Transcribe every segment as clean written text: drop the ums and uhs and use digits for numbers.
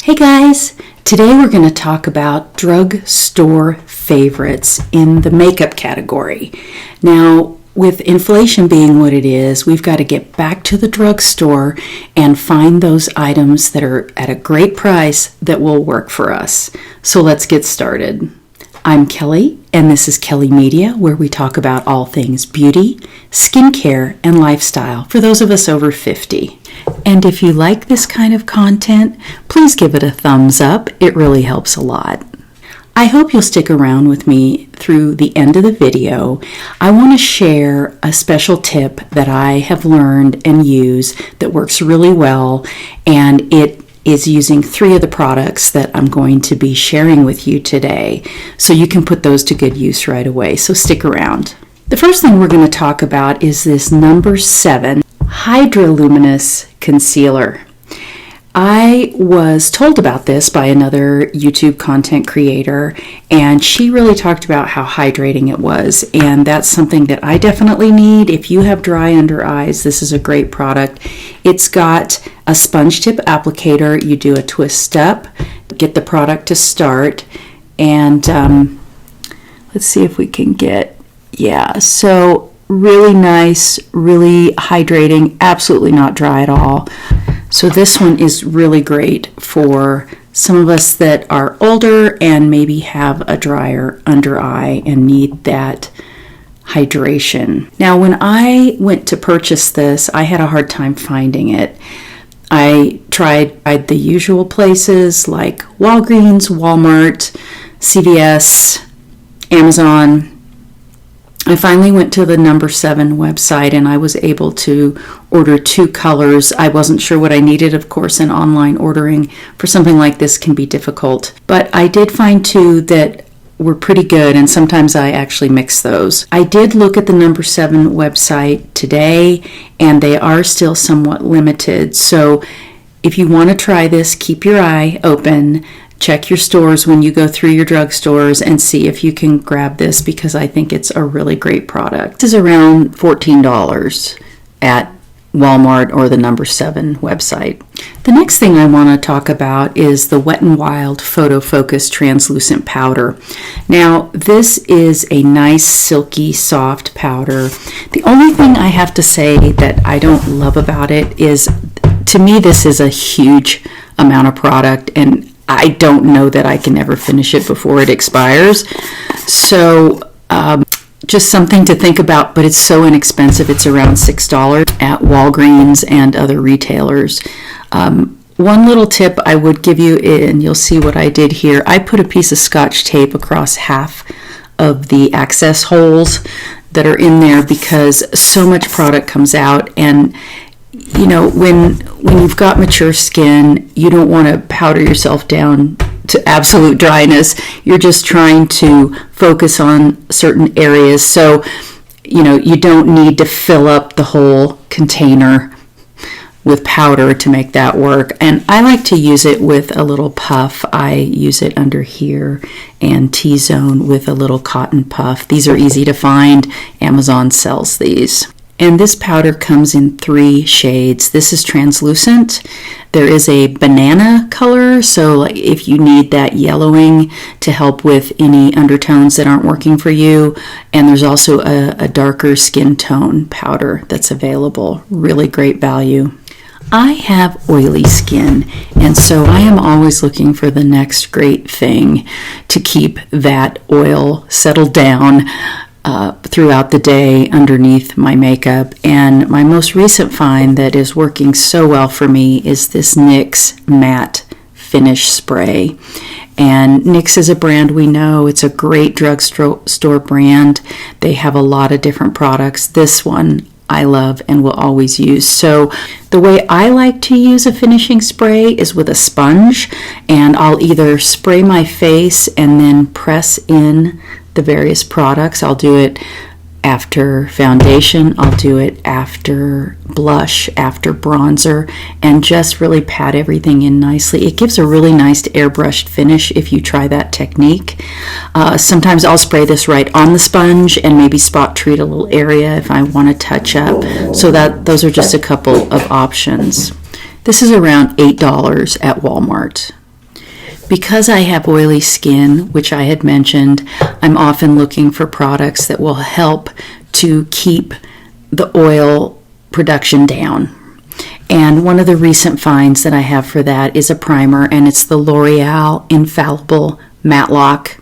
Hey guys, today we're going to talk about drugstore favorites in the makeup category. Now, with inflation being what it is, we've got to get back to the drugstore and find those items that are at a great price that will work for us. So let's get started. I'm Kelly, and this is Kelly Media, where we talk about all things beauty, skincare, and lifestyle for those of us over 50. And if you like this kind of content, please give it a thumbs up. It really helps a lot. I hope you'll stick around with me through the end of the video. I want to share a special tip that I have learned and use that works really well, and it is using 3 of the products that I'm going to be sharing with you today, so you can put those to good use right away, so stick around. The first thing we're going to talk about is this number 7 Hydraluminous Concealer. I was told about this by another YouTube content creator, and she really talked about how hydrating it was, and that's something that I definitely need. If you have dry under eyes, this is a great product. It's got a sponge tip applicator. You do a twist up, get the product to start, and let's see if we can get, so really nice, really hydrating, absolutely not dry at all. So this one is really great for some of us that are older and maybe have a drier under eye and need that hydration. Now, when I went to purchase this, I had a hard time finding it. I tried the usual places like Walgreens, Walmart, CVS, Amazon. I finally went to the number 7 website, and I was able to order 2 colors. I wasn't sure what I needed, of course, and online ordering for something like this can be difficult. But I did find 2 that were pretty good, and sometimes I actually mix those. I did look at the number 7 website today, and they are still somewhat limited. So if you want to try this, keep your eye open. Check your stores when you go through your drugstores and see if you can grab this, because I think it's a really great product. This is around $14 at Walmart or the number 7 website. The next thing I want to talk about is the Wet n Wild Photo Focus Translucent Powder. Now, this is a nice, silky, soft powder. The only thing I have to say that I don't love about it is, to me, this is a huge amount of product, and I don't know that I can ever finish it before it expires. So just something to think about, but it's so inexpensive. It's around $6 at Walgreens and other retailers. One little tip I would give you, and you'll see what I did here. I put a piece of Scotch tape across half of the access holes that are in there, because so much product comes out, and you know, when you've got mature skin, you don't want to powder yourself down to absolute dryness. You're just trying to focus on certain areas. So, you know, you don't need to fill up the whole container with powder to make that work. And I like to use it with a little puff. I use it under here and T-zone with a little cotton puff. These are easy to find. Amazon sells these. And this powder comes in 3 shades. This is translucent. There is a banana color, so like if you need that yellowing to help with any undertones that aren't working for you. And there's also a darker skin tone powder that's available. Really great value. I have oily skin, and so I am always looking for the next great thing to keep that oil settled down throughout the day underneath my makeup. And my most recent find that is working so well for me is this NYX Matte Finish Spray. And NYX is a brand we know. It's a great drugstore brand. They have a lot of different products. This one I love and will always use. So the way I like to use a finishing spray is with a sponge, and I'll either spray my face and then press in the various products. I'll do it after foundation, I'll do it after blush, after bronzer, and just really pat everything in nicely. It gives a really nice airbrushed finish if you try that technique. Sometimes I'll spray this right on the sponge and maybe spot treat a little area if I want to touch up. So those are just a couple of options. This is around $8 at Walmart. Because I have oily skin, which I had mentioned, I'm often looking for products that will help to keep the oil production down. And one of the recent finds that I have for that is a primer, and it's the L'Oreal Infallible Matte Lock.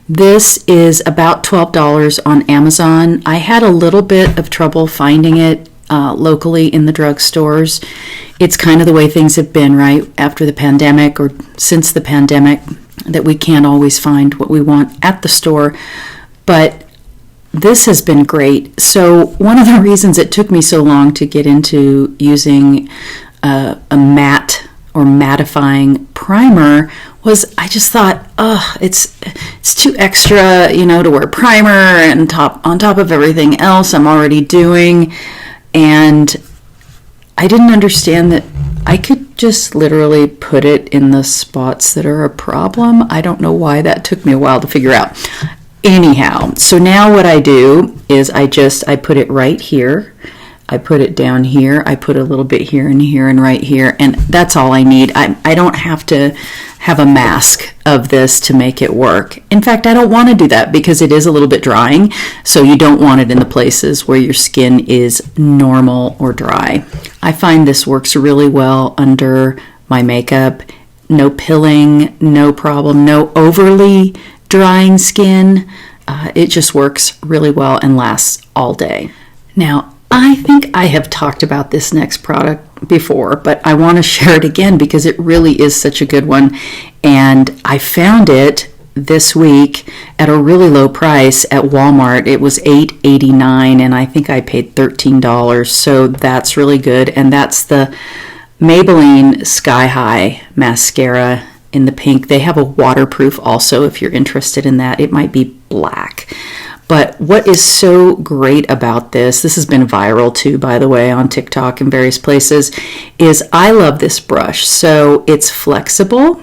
This is about $12 on Amazon. I had a little bit of trouble finding it locally in the drugstores. It's kind of the way things have been, right, after the pandemic or since the pandemic, that we can't always find what we want at the store. But this has been great. So one of the reasons it took me so long to get into using a matte or mattifying primer was I just thought, it's too extra, to wear primer and on top of everything else I'm already doing. And I didn't understand that I could just literally put it in the spots that are a problem. I don't know why that took me a while to figure out. Anyhow, so now what I do is I put it right here. I put it down here. I put a little bit here and here and right here, and that's all I need. I don't have to have a mask of this to make it work. In fact, I don't want to do that because it is a little bit drying, so you don't want it in the places where your skin is normal or dry. I find this works really well under my makeup. No pilling, no problem, no overly drying skin. It just works really well and lasts all day. Now, I think I have talked about this next product before, but I want to share it again because it really is such a good one. And I found it this week at a really low price at Walmart. It was $8.89 and I think I paid $13. So that's really good. And that's the Maybelline Sky High Mascara in the pink. They have a waterproof also if you're interested in that. It might be black. But what is so great about this has been viral too, by the way, on TikTok and various places, is I love this brush. So it's flexible,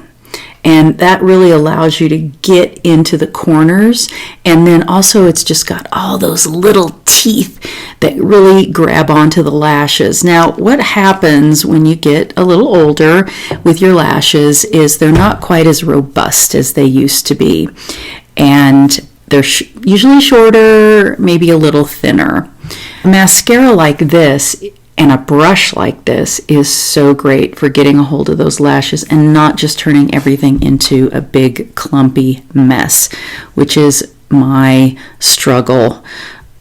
and that really allows you to get into the corners. And then also it's just got all those little teeth that really grab onto the lashes. Now, what happens when you get a little older with your lashes is they're not quite as robust as they used to be. And they're usually shorter, maybe a little thinner. A mascara like this and a brush like this is so great for getting a hold of those lashes and not just turning everything into a big clumpy mess, which is my struggle.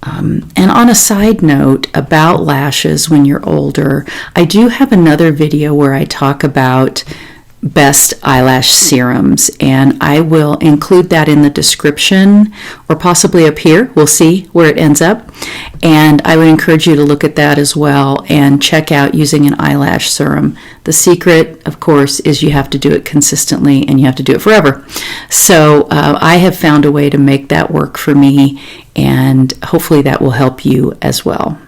And on a side note about lashes when you're older, I do have another video where I talk about best eyelash serums, and I will include that in the description or possibly up here. We'll see where it ends up, and I would encourage you to look at that as well and check out using an eyelash serum. The secret, of course, is you have to do it consistently and you have to do it forever. So I have found a way to make that work for me, and hopefully that will help you as well.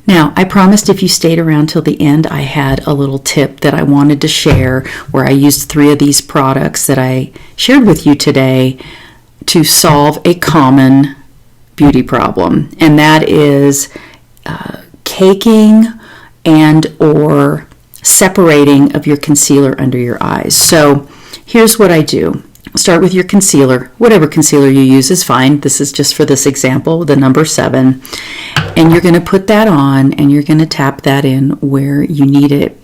Now, I promised if you stayed around till the end, I had a little tip that I wanted to share where I used 3 of these products that I shared with you today to solve a common beauty problem, and that is caking and or separating of your concealer under your eyes. So here's what I do. Start with your concealer. Whatever concealer you use is fine. This is just for this example, the number 7. And you're going to put that on and you're going to tap that in where you need it.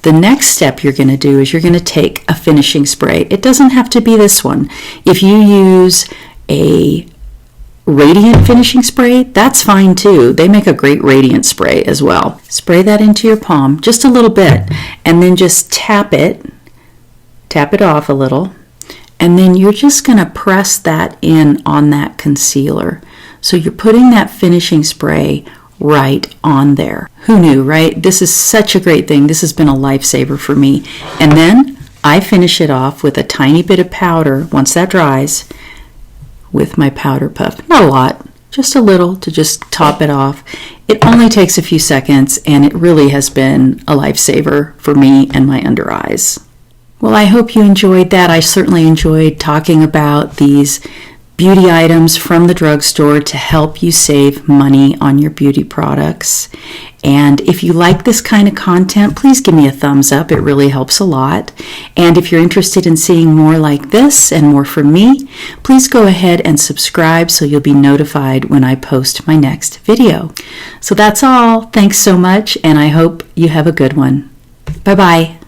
The next step you're going to do is you're going to take a finishing spray. It doesn't have to be this one. If you use a radiant finishing spray, that's fine too. They make a great radiant spray as well. Spray that into your palm just a little bit and then just tap it off a little. And then you're just going to press that in on that concealer. So you're putting that finishing spray right on there. Who knew, right? This is such a great thing. This has been a lifesaver for me. And then I finish it off with a tiny bit of powder once that dries with my powder puff. Not a lot, just a little to just top it off. It only takes a few seconds and it really has been a lifesaver for me and my under eyes. Well, I hope you enjoyed that. I certainly enjoyed talking about these beauty items from the drugstore to help you save money on your beauty products. And if you like this kind of content, please give me a thumbs up. It really helps a lot. And if you're interested in seeing more like this and more from me, please go ahead and subscribe so you'll be notified when I post my next video. So that's all. Thanks so much, and I hope you have a good one. Bye-bye.